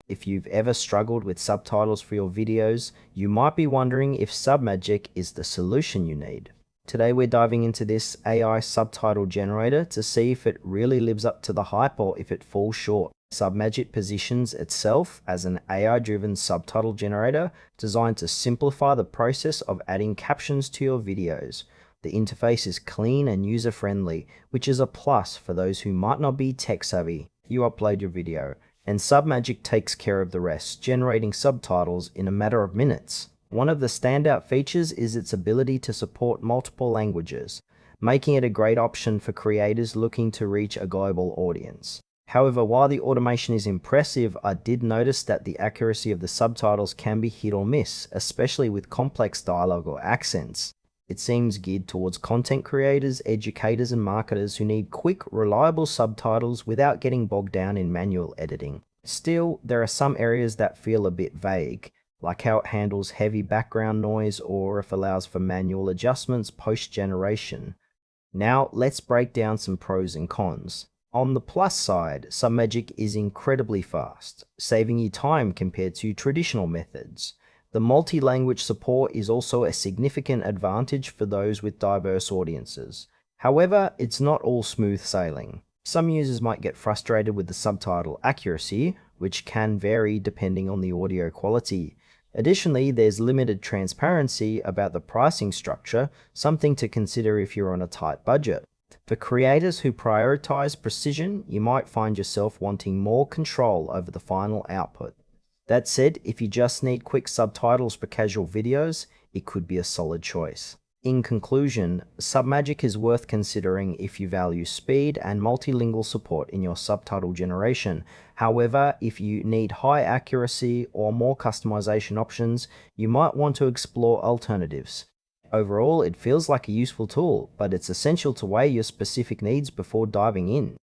If you've ever struggled with subtitles for your videos, you might be wondering if Submagic is the solution you need. Today we're diving into this AI subtitle generator to see if it really lives up to the hype or if it falls short. Submagic positions itself as an AI-driven subtitle generator designed to simplify the process of adding captions to your videos. The interface is clean and user-friendly, which is a plus for those who might not be tech-savvy. You upload your video, and Submagic takes care of the rest, generating subtitles in a matter of minutes. One of the standout features is its ability to support multiple languages, making it a great option for creators looking to reach a global audience. However, while the automation is impressive, I did notice that the accuracy of the subtitles can be hit or miss, especially with complex dialogue or accents. It seems geared towards content creators, educators, and marketers who need quick, reliable subtitles without getting bogged down in manual editing. Still, there are some areas that feel a bit vague, like how it handles heavy background noise or if it allows for manual adjustments post-generation. Now, let's break down some pros and cons. On the plus side, Submagic is incredibly fast, saving you time compared to traditional methods. The multi-language support is also a significant advantage for those with diverse audiences. However, it's not all smooth sailing. Some users might get frustrated with the subtitle accuracy, which can vary depending on the audio quality. Additionally, there's limited transparency about the pricing structure, something to consider if you're on a tight budget. For creators who prioritize precision, you might find yourself wanting more control over the final output. That said, if you just need quick subtitles for casual videos, it could be a solid choice. In conclusion, Submagic is worth considering if you value speed and multilingual support in your subtitle generation. However, if you need high accuracy or more customization options, you might want to explore alternatives. Overall, it feels like a useful tool, but it's essential to weigh your specific needs before diving in.